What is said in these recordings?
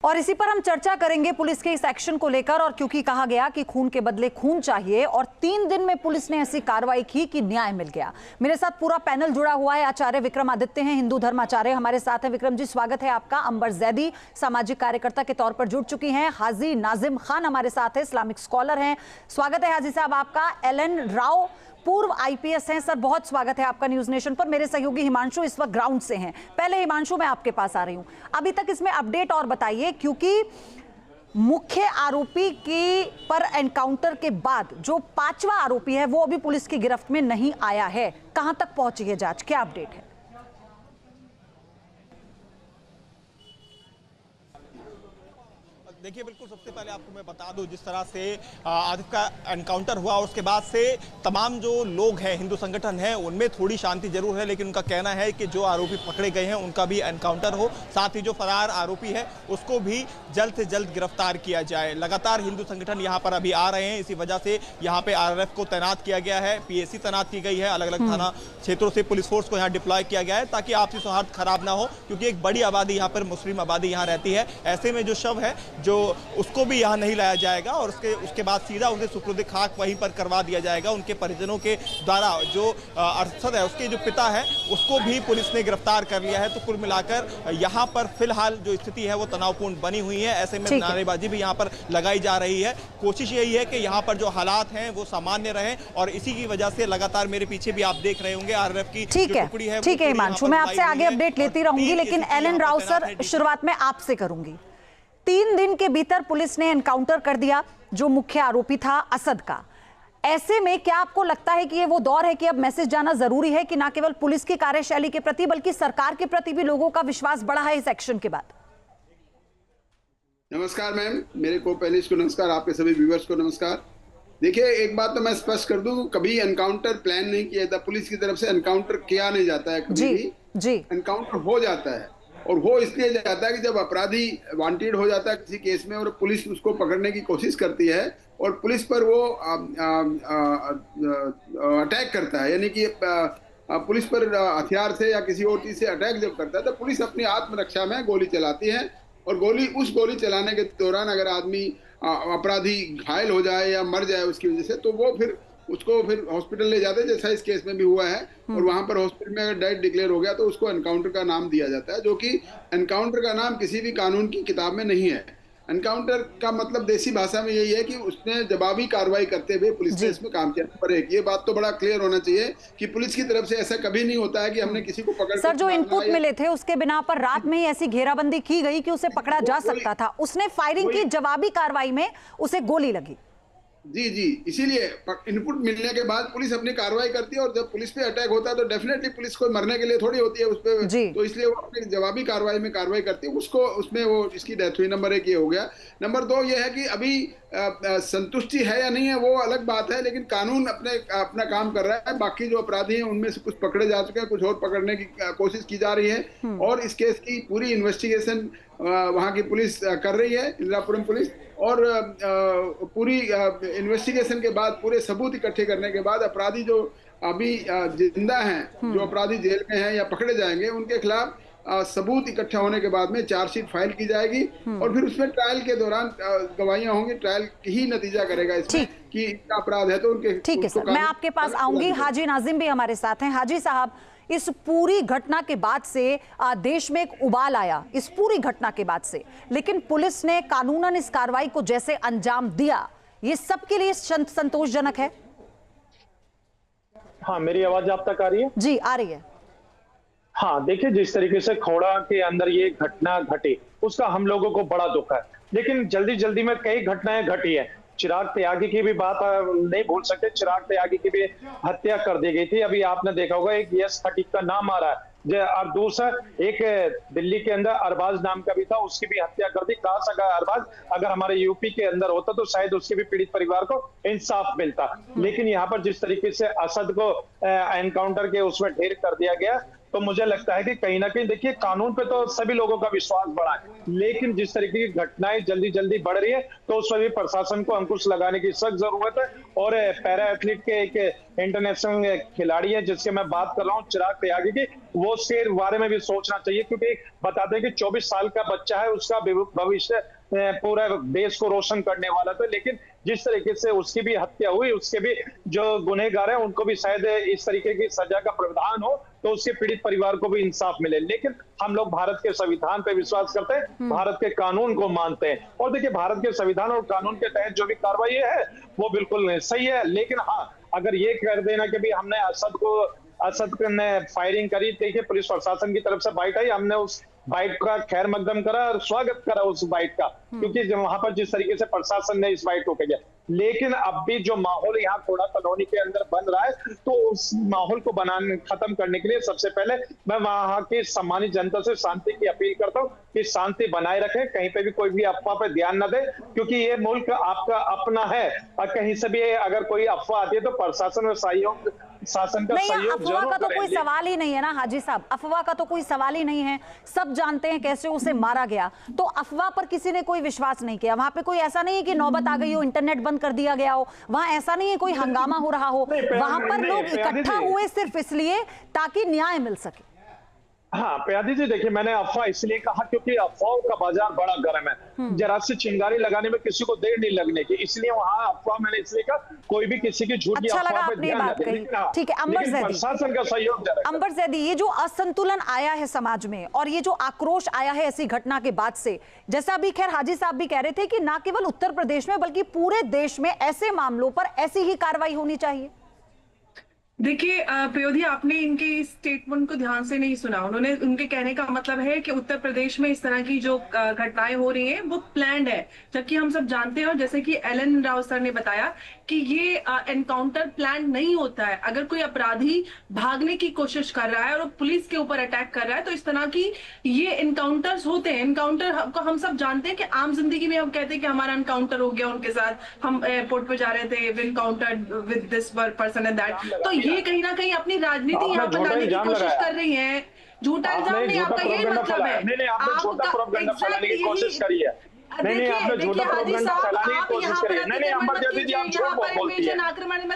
और इसी पर हम चर्चा करेंगे पुलिस के इस एक्शन को लेकर। और क्योंकि कहा गया कि खून के बदले खून चाहिए और 3 दिन में पुलिस ने ऐसी कार्रवाई की कि न्याय मिल गया। मेरे साथ पूरा पैनल जुड़ा हुआ है। आचार्य विक्रमादित्य हैं, हिंदू धर्म आचार्य हमारे साथ हैं। विक्रम जी, स्वागत है आपका। अंबर जैदी सामाजिक कार्यकर्ता के तौर पर जुड़ चुकी हैं। हाजी नाजिम खान हमारे साथ है, इस्लामिक स्कॉलर हैं। स्वागत है हाजी साहब आपका। एलन राव पूर्व आईपीएस हैं। सर बहुत स्वागत है आपका न्यूज नेशन पर। मेरे सहयोगी हिमांशु इस वक्त ग्राउंड से हैं। पहले हिमांशु मैं आपके पास आ रही हूं, अभी तक इसमें अपडेट और बताइए, क्योंकि मुख्य आरोपी की पर एनकाउंटर के बाद जो 5वां आरोपी है वो अभी पुलिस की गिरफ्त में नहीं आया है। कहां तक पहुंची है जांच, क्या अपडेट है? देखिए, बिल्कुल सबसे पहले आपको मैं बता दूं, जिस तरह से आतिफ का एनकाउंटर हुआ उसके बाद से तमाम जो लोग हैं, हिंदू संगठन हैं, उनमें थोड़ी शांति जरूर है। लेकिन उनका कहना है कि जो आरोपी पकड़े गए हैं उनका भी एनकाउंटर हो, साथ ही जो फरार आरोपी है उसको भी जल्द से जल्द गिरफ्तार किया जाए। लगातार हिंदू संगठन यहाँ पर अभी आ रहे हैं, इसी वजह से यहाँ पे आरआरएफ को तैनात किया गया है, पीएसी तैनात की गई है, अलग अलग थाना क्षेत्रों से पुलिस फोर्स को यहाँ डिप्लॉय किया गया है ताकि आपसी सौहार्द खराब ना हो, क्योंकि एक बड़ी आबादी यहाँ पर मुस्लिम आबादी यहाँ रहती है। ऐसे में जो शव है जो उसको भी यहाँ नहीं लाया जाएगा और उसके बाद सीधा उसे सुपुर्द खाक वहीं पर करवा दिया जाएगा। उनके परिजनों के द्वारा जो अरशद है उसके जो पिता है उसको भी पुलिस ने गिरफ्तार कर लिया है। तो कुल मिलाकर यहाँ पर फिलहाल जो स्थिति है वो तनावपूर्ण बनी हुई है। ऐसे में नारेबाजी भी यहाँ पर लगाई जा रही है। कोशिश यही है कि यहाँ पर जो हालात हैं वो सामान्य रहें और इसी की वजह से लगातार मेरे पीछे भी आप देख रहे होंगे आरआरएफ की टुकड़ी है। ठीक है हिमांशु, मैं आपसे आगे अपडेट लेती रहूंगी, लेकिन एलन राव सर शुरुआत में आपसे करूंगी। 3 दिन के भीतर पुलिस ने एनकाउंटर कर दिया जो मुख्य आरोपी था असद का। ऐसे में क्या आपको लगता है कि ये वो दौर है कि अब मैसेज जाना जरूरी है कि ना केवल पुलिस की कार्यशैली के प्रति बल्कि सरकार के प्रति भी लोगों का विश्वास बढ़ा है इस एक्शन के बाद? नमस्कार मैम, मेरे को पैनलिस्ट को नमस्कार, आपके सभी व्यूअर्स को नमस्कार। देखिए, एक बात तो मैं स्पष्ट कर दूं, कभी एनकाउंटर प्लान नहीं किया जाता, पुलिस की तरफ से एनकाउंटर किया नहीं जाता है कभी भी। एनकाउंटर हो जाता है और वो इसलिए जाता है कि जब अपराधी वांटेड हो जाता है किसी केस में और पुलिस उसको पकड़ने की कोशिश करती है और पुलिस पर वो अटैक करता है, यानी कि पुलिस पर हथियार से या किसी और चीज से अटैक जब करता है तो पुलिस अपनी आत्मरक्षा में गोली चलाती है और उस गोली चलाने के दौरान अगर आदमी अपराधी घायल हो जाए या मर जाए उसकी वजह से, तो वो उसको फिर हॉस्पिटल ले जाते हैं, जैसा इस केस में भी हुआ है। और वहां पर हॉस्पिटल में अगर डेथ डिक्लेयर हो गया तो उसको एनकाउंटर का नाम दिया जाता है, जो कि एनकाउंटर का नाम किसी भी कानून की किताब में नहीं है। एनकाउंटर का मतलब देसी भाषा में यही है कि उसने जवाबी कार्रवाई करते हुए पुलिस ने इसमें काम किया। पर एक ये बात तो बड़ा क्लियर होना चाहिए कि पुलिस की तरफ से ऐसा कभी नहीं होता है कि हमने किसी को पकड़। सर, जो इनपुट मिले थे उसके बिना पर रात में ही ऐसी घेराबंदी की गई कि उसे पकड़ा जा सकता था। उसने फायरिंग की, जवाबी कार्रवाई में उसे गोली लगी। जी, इसीलिए इनपुट मिलने के बाद पुलिस अपनी कार्रवाई करती है और जब पुलिस पे अटैक होता है तो डेफिनेटली पुलिस को मरने के लिए थोड़ी होती है उस पे, तो इसलिए वो अपनी जवाबी कार्रवाई में कार्रवाई करती है। उसमें वो इसकी डेथ हुई। नंबर 1 ये हो गया। नंबर 2 ये है कि अभी संतुष्टि है या नहीं है वो अलग बात है, लेकिन कानून अपना काम कर रहा है। बाकी जो अपराधी हैं उनमें से कुछ पकड़े जा चुके हैं, कुछ और पकड़ने की कोशिश की जा रही है और इस केस की पूरी इन्वेस्टिगेशन वहाँ की पुलिस कर रही है, इंदिरापुरम पुलिस। और पूरी इन्वेस्टिगेशन के बाद, पूरे सबूत इकट्ठे करने के बाद अपराधी जो अभी जिंदा हैं, जो अपराधी जेल में हैं या पकड़े जाएंगे, उनके खिलाफ सबूत इकट्ठा होने के बाद में चार्जशीट फाइल की जाएगी और फिर उसमें ट्रायल के दौरान गवाहियां होंगी। ट्रायल ही नतीजा करेगा इसमें कि इनका अपराध है तो उनके। ठीक है सर, मैं आपके पास आऊंगी। हाजी नाजिम भी हमारे साथ हैं। हाजी साहब, इस पूरी घटना के बाद से देश में एक उबाल आया, इस पूरी घटना के बाद से, लेकिन पुलिस ने कानूनन इस कार्रवाई को जैसे अंजाम दिया, ये सबके लिए संतोषजनक है? हाँ, मेरी आवाज आप तक आ रही है? जी, आ रही है। हाँ, देखिए, जिस तरीके से खोड़ा के अंदर ये घटना घटी उसका हम लोगों को बड़ा दुख है, लेकिन जल्दी जल्दी में कई घटनाएं घटी है। चिराग त्यागी की भी बात नहीं भूल सकते। चिराग त्यागी की भी हत्या कर दी गई थी। अभी आपने देखा होगा एक यस खटीक का नाम आ रहा है, और दूसरा एक दिल्ली के अंदर अरबाज नाम का भी था, उसकी भी हत्या कर दी। कहा सका अरबाज अगर हमारे यूपी के अंदर होता तो शायद उसके भी पीड़ित परिवार को इंसाफ मिलता। लेकिन यहाँ पर जिस तरीके से असद को एनकाउंटर के उसमें ढेर कर दिया गया तो मुझे लगता है कि कहीं ना कहीं देखिए कानून पे तो सभी लोगों का विश्वास बढ़ा है, लेकिन जिस तरीके की घटनाएं जल्दी जल्दी बढ़ रही है तो उस पर भी प्रशासन को अंकुश लगाने की सख्त जरूरत है। और पैरा एथलीट के एक इंटरनेशनल खिलाड़ी है जिसके मैं बात कर रहा हूँ, चिराग त्यागी की, वो उसके बारे में भी सोचना चाहिए, क्योंकि बताते हैं कि 24 साल का बच्चा है, उसका भविष्य पूरा देश को रोशन करने वाला था, लेकिन जिस तरीके से उसकी भी हत्या हुई, उसके भी जो गुनहगार है उनको भी शायद इस तरीके की सजा का प्रावधान हो तो उसके पीड़ित परिवार को भी इंसाफ मिले। लेकिन हम लोग भारत के संविधान पे विश्वास करते हैं, भारत के कानून को मानते हैं, और देखिए भारत के संविधान और कानून के तहत जो भी कार्रवाई है वो बिल्कुल सही है। लेकिन हाँ, अगर ये कर देना कि भी हमने असद ने फायरिंग करी, देखिए पुलिस प्रशासन की तरफ से बाइट आई, हमने उस बाइट का खैर मकदम करा और स्वागत करा उस बाइट का, क्योंकि वहां पर जिस तरीके से प्रशासन ने इस बाइट को किया। लेकिन अब भी जो माहौल यहाँ कोड़ा कॉलोनी के अंदर बन रहा है, तो उस माहौल को खत्म करने के लिए सबसे पहले मैं वहां की सम्मानित जनता से शांति की अपील करता हूँ कि शांति बनाए रखें, कहीं पे भी कोई भी अफवाह पे ध्यान न दे, क्योंकि ये मुल्क आपका अपना है और कहीं से भी अगर कोई अफवाह आती है तो प्रशासन और शासन का सहयोग अफवाह का तो कोई सवाल ही नहीं है ना हाजी साहब, अफवाह का तो कोई सवाल ही नहीं है। सब जानते हैं कैसे उसे मारा गया, तो अफवाह पर किसी ने कोई विश्वास नहीं किया। वहां पे कोई ऐसा नहीं है कि नौबत आ गई हो, इंटरनेट बंद कर दिया गया हो, वहां ऐसा नहीं है कोई हंगामा हो रहा हो, वहां पर लोग इकट्ठा हुए सिर्फ इसलिए ताकि न्याय मिल सके। हाँ प्यादी जी, देखिए मैंने अफवाह इसलिए कहा क्योंकि अफवाहों का बाजार बड़ा गर्म है, जरा सी चिंगारी लगाने में किसी को देर नहीं लगने की, इसलिए वहां अफवाह मैंने इसलिए कहा कोई भी किसी की झूठी अफवाह पे ध्यान न दे। ठीक है अंबर ज़ैदी, प्रशासन का सहयोग, अंबर ज़ैदी, ये जो असंतुलन आया है समाज में और ये जो आक्रोश आया है ऐसी घटना के बाद से, जैसा अभी खैर हाजी साहब भी कह रहे थे कि ना केवल उत्तर प्रदेश में बल्कि पूरे देश में ऐसे मामलों पर ऐसी ही कार्रवाई होनी चाहिए। देखिए प्रयोधी, आपने इनके इस स्टेटमेंट को ध्यान से नहीं सुना। उनके कहने का मतलब है कि उत्तर प्रदेश में इस तरह की जो घटनाएं हो रही हैं वो प्लान्ड है, जबकि हम सब जानते हैं और जैसे कि एलन राव सर ने बताया कि ये एनकाउंटर प्लान नहीं होता है। अगर कोई अपराधी भागने की कोशिश कर रहा है और पुलिस के ऊपर अटैक कर रहा है तो इस तरह की ये एनकाउंटर्स होते हैं। एनकाउंटर को हम सब जानते हैं कि आम जिंदगी में हम कहते हैं कि हमारा एनकाउंटर हो गया उनके साथ, हम एयरपोर्ट पे जा रहे थे, encounter with this person and that. तो ये कहीं ना कहीं अपनी राजनीति यहाँ पर लाने की कोशिश कर रही है। झूठा इल्जाम नहीं, आपका यही मतलब है। नहीं, आपने झूठा प्रोपेगेंडा फैलाने की कोशिश करी है। नहीं, आपने झूठा प्रोपेगेंडा फैलाने की कोशिश करी है। नहीं, अंबर जैदी जी आप झूठ बोलती हैं।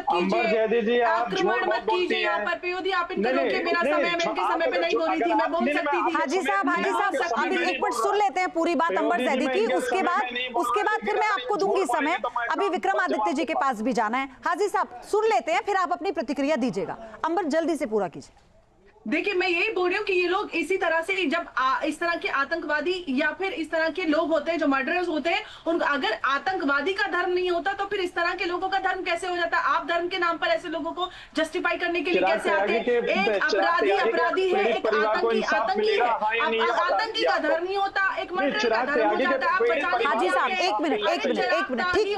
अंबर जैदी जी आप झूठ बोलती हैं। यहाँ पर प्रयोधी आप इनको रोके, मेरा समय, मैं इनके समय पे नहीं बोली थी, मैं बोल सकती थी। हाजी साहब अभी एक मिनट सुन लेते हैं पूरी बात अंबर ज़ैदी की, उसके बाद फिर मैं आपको दूंगी समय। अभी विक्रमादित्य जी के पास भी जाना है। हाजी साहब सुन लेते हैं, फिर आप अपनी प्रतिक्रिया दीजिएगा। अंबर जल्दी से पूरा कीजिए। देखिए मैं यही बोल रही हूँ कि ये लोग इसी तरह से जब इस तरह के आतंकवादी या फिर इस तरह के लोग होते हैं जो मर्डरर्स होते हैं, उन अगर आतंकवादी का धर्म नहीं होता तो फिर इस तरह के लोगों का धर्म कैसे हो जाता? आप धर्म के नाम पर ऐसे लोगों को जस्टिफाई करने के लिए कैसे आते हैं? एक अपराधी है, एक आतंकी का धर्म नहीं होता, एक मर्डरर का धर्म हो जाता है। आप हाजी साहब एक मिनट ठीक